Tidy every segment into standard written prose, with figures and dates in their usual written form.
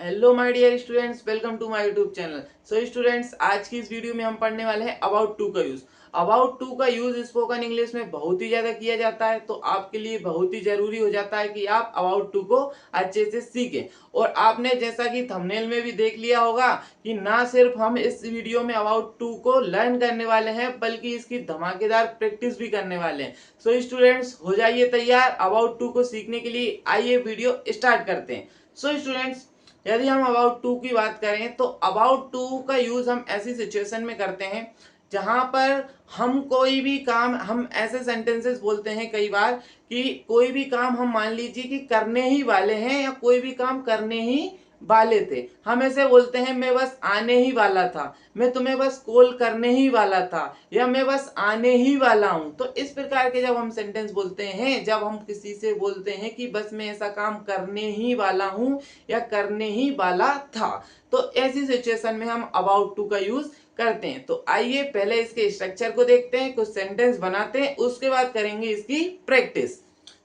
Hello my dear students, welcome to my YouTube channel. So students, आज की इस video में हम पढ़ने वाले हैं अबाउट टू का यूज। अबाउट टू का यूज स्पोकन इंग्लिश में बहुत ही ज्यादा किया जाता है, तो आपके लिए बहुत ही जरूरी हो जाता है कि आप अबाउट टू को अच्छे से सीखें। और आपने जैसा कि थंबनेल में भी देख लिया होगा कि ना सिर्फ हम इस वीडियो में अबाउट टू को लर्न करने वाले हैं, बल्कि इसकी धमाकेदार प्रैक्टिस भी करने वाले हैं। सो स्टूडेंट्स, हो जाइए तैयार अबाउट टू को सीखने के लिए। आइए वीडियो स्टार्ट करते हैं। सो स्टूडेंट्स, यदि हम अबाउट टू की बात करें तो अबाउट टू का यूज हम ऐसी सिचुएशन में करते हैं जहां पर हम कोई भी काम, हम ऐसे सेंटेंसेस बोलते हैं कई बार कि कोई भी काम हम मान लीजिए कि करने ही वाले हैं या कोई भी काम करने ही वाले थे। हम ऐसे बोलते हैं मैं बस आने ही वाला था, मैं तुम्हें बस कॉल करने ही वाला था, या मैं बस आने ही वाला हूं। तो इस प्रकार के जब हम सेंटेंस बोलते हैं, जब हम किसी से बोलते हैं कि बस मैं ऐसा काम करने ही वाला हूं या करने ही वाला था, तो ऐसी सिचुएशन में हम अबाउट टू का यूज करते हैं। तो आइए पहले इसके स्ट्रक्चर को देखते हैं, कुछ सेंटेंस बनाते हैं, उसके बाद करेंगे इसकी प्रैक्टिस।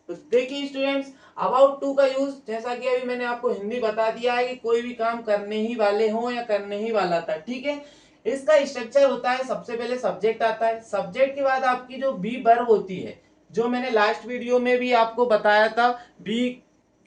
तो देखिए स्टूडेंट्स, अबाउट टू का यूज जैसा कि अभी मैंने आपको हिंदी बता दिया है कि कोई भी काम करने ही वाले हो या करने ही वाला था, ठीक है। इसका स्ट्रक्चर होता है, सबसे पहले सब्जेक्ट आता है, सब्जेक्ट के बाद आपकी जो बी वर्ब होती है, जो मैंने लास्ट वीडियो में भी आपको बताया था बी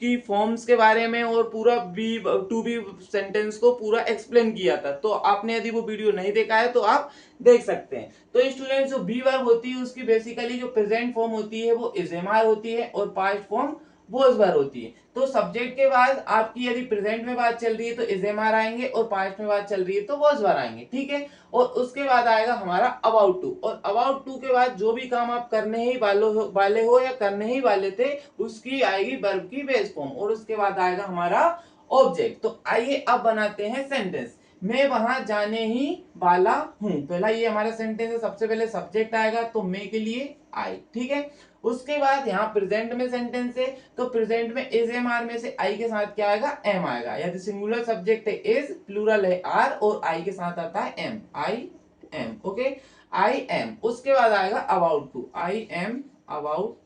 की फॉर्म्स के बारे में, और पूरा बी टू बी सेंटेंस को पूरा एक्सप्लेन किया था। तो आपने यदि वो वीडियो नहीं देखा है तो आप देख सकते हैं। तो स्टूडेंट्स, जो बी वर्ब होती है उसकी बेसिकली जो प्रेजेंट फॉर्म होती है वो इज एम आर होती है और पास्ट फॉर्म वॉज वर होती है। तो सब्जेक्ट के बाद आपकी यदि प्रेजेंट में बात चल रही है तो इज एम आर आएंगे, और पास्ट में बात चल रही है तो वॉज वर आएंगे, ठीक है। और उसके बाद आएगा हमारा अबाउट टू, और अबाउट टू के बाद जो भी काम आप करने ही वाले हो या करने ही वाले थे, उसकी आएगी वर्ब की बेस फॉर्म, और उसके बाद आएगा हमारा ऑब्जेक्ट। तो आइए अब बनाते हैं सेंटेंस। मैं वहां जाने ही वाला हूं, पहला ये हमारा सेंटेंस है। सबसे पहले सब्जेक्ट आएगा तो मैं के लिए आई, ठीक है। उसके बाद यहाँ प्रेजेंट में सेंटेंस है, तो प्रेजेंट में इज एम आर में से आई के साथ क्या आएगा, एम आएगा। यदि सिंगुलर सब्जेक्ट है इज, प्लूरल है आर, और आई के साथ आता है am, I am, okay, I am. उसके बाद आएगा about to, I am about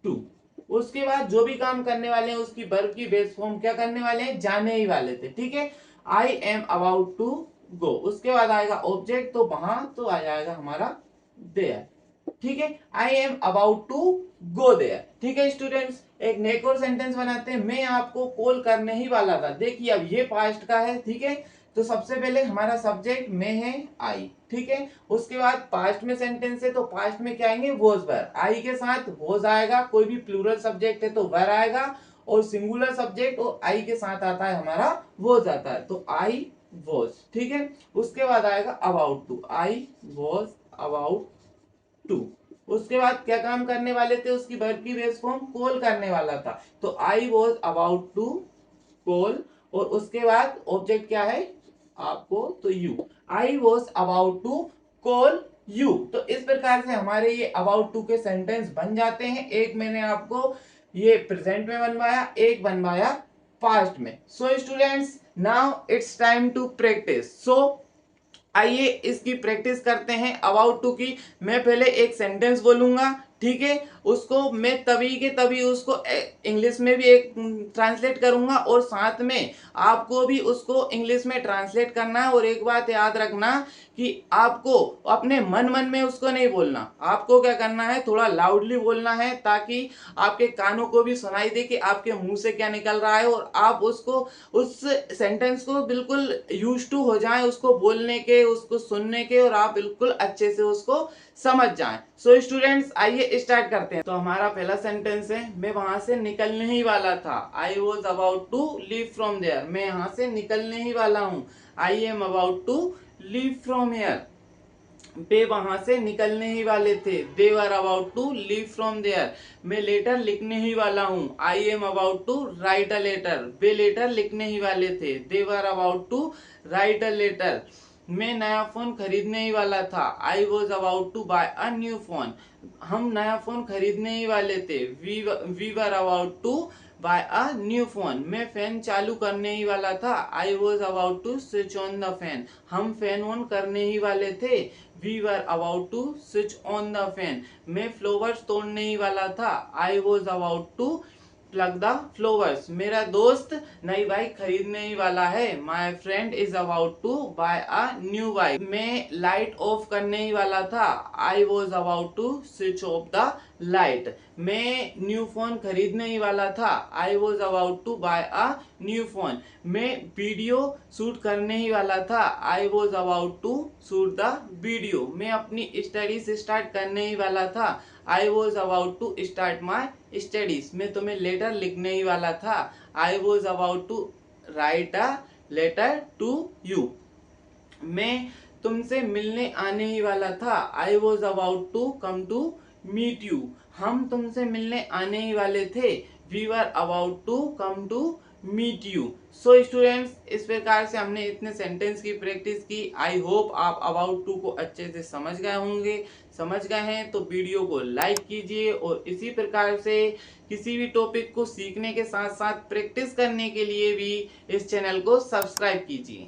to. उसके बाद जो भी काम करने वाले हैं उसकी वर्ब की बेस फॉर्म क्या करने वाले हैं, जाने ही वाले थे, ठीक है। I am about to go. उसके बाद आएगा ऑब्जेक्ट, तो वहां तो आ जाएगा हमारा देयर, ठीक है। I am about to go there, ठीक है स्टूडेंट्स। एक और सेंटेंस बनाते हैं, मैं आपको कॉल करने ही वाला था। देखिए अब ये पास्ट का है, ठीक है। तो सबसे पहले हमारा सब्जेक्ट में है आई, ठीक है। उसके बाद पास्ट में सेंटेंस है, तो पास्ट में क्या आएंगे, वॉज वर। आई के साथ वॉज आएगा, कोई भी प्लूरल सब्जेक्ट है तो वर आएगा, और सिंगुलर सब्जेक्ट और आई के साथ आता है हमारा वॉज आता है, तो आई वॉज, ठीक है। उसके बाद आएगा about to, I was about to. उसके बाद क्या काम करने वाले थे, उसकी वर्ब की बेस फॉर्म कॉल करने वाला था, तो I was about to call. और उसके बाद ऑब्जेक्ट क्या है आपको, तो you, I was about to call you. तो इस प्रकार से हमारे ये अबाउट टू के सेंटेंस बन जाते हैं। एक मैंने आपको ये प्रेजेंट में बनवाया, एक बनवाया पास्ट में। So students, now it's time to practice. So आइए इसकी प्रैक्टिस करते हैं अबाउट टू की। मैं पहले एक सेंटेंस बोलूंगा, ठीक है। उसको मैं तभी के तभी उसको इंग्लिश में भी एक ट्रांसलेट करूंगा, और साथ में आपको भी उसको इंग्लिश में ट्रांसलेट करना है। और एक बात याद रखना कि आपको अपने मन मन में उसको नहीं बोलना, आपको क्या करना है, थोड़ा लाउडली बोलना है, ताकि आपके कानों को भी सुनाई दे कि आपके मुंह से क्या निकल रहा है, और आप उसको, उस सेंटेंस को बिल्कुल यूज टू हो जाएं उसको बोलने के, उसको सुनने के, और आप बिल्कुल अच्छे से उसको समझ जाएं। सो स्टूडेंट्स, आइए स्टार्ट करते हैं। तो हमारा पहला सेंटेंस है, मैं वहां से निकलने ही वाला था। I was about to leave from there, मैं यहाँ से निकलने ही वाला हूँ। I am about to leave from here, वे वहां से निकलने ही वाले थे। They were about to leave from there, मैं लेटर लिखने ही वाला हूँ। I am about to write a letter, वे लेटर लिखने ही वाले थे। They were about to write a letter, मैं नया फोन खरीदने ही वाला था। I was about to buy a new phone, हम नया फोन खरीदने ही वाले थे। We were about to buy a new phone, मैं फैन चालू करने ही वाला था। I was about to switch on the fan, हम फैन ऑन करने ही वाले थे। We were about to switch on the fan, मैं फ्लावर्स तोड़ने ही वाला था। I was about to pluck the flowers. मेरा दोस्त नई बाइक खरीदने ही वाला है। My friend is about to buy a new bike. मैं लाइट ऑफ करने ही वाला था। I was about to switch off the light. मैं न्यू फोन खरीदने ही वाला था। I was about to buy a new phone. मैं वीडियो शूट करने ही वाला था। I was about to shoot the video. मैं अपनी स्टडीज स्टार्ट करने ही वाला था। I was about to start my studies. मैं तुम्हें लेटर लिखने ही वाला था। I was about to write a letter to you. मैं तुमसे मिलने आने ही वाला था। I was about to come to meet you. हम तुमसे मिलने आने ही वाले थे। We were about to come to meet you. So students, इस प्रकार से हमने इतने सेंटेंस की प्रैक्टिस की। आई होप आप अबाउट टू को अच्छे से समझ गए होंगे। समझ गए हैं तो वीडियो को लाइक कीजिए और इसी प्रकार से किसी भी टॉपिक को सीखने के साथ साथ प्रैक्टिस करने के लिए भी इस चैनल को सब्सक्राइब कीजिए।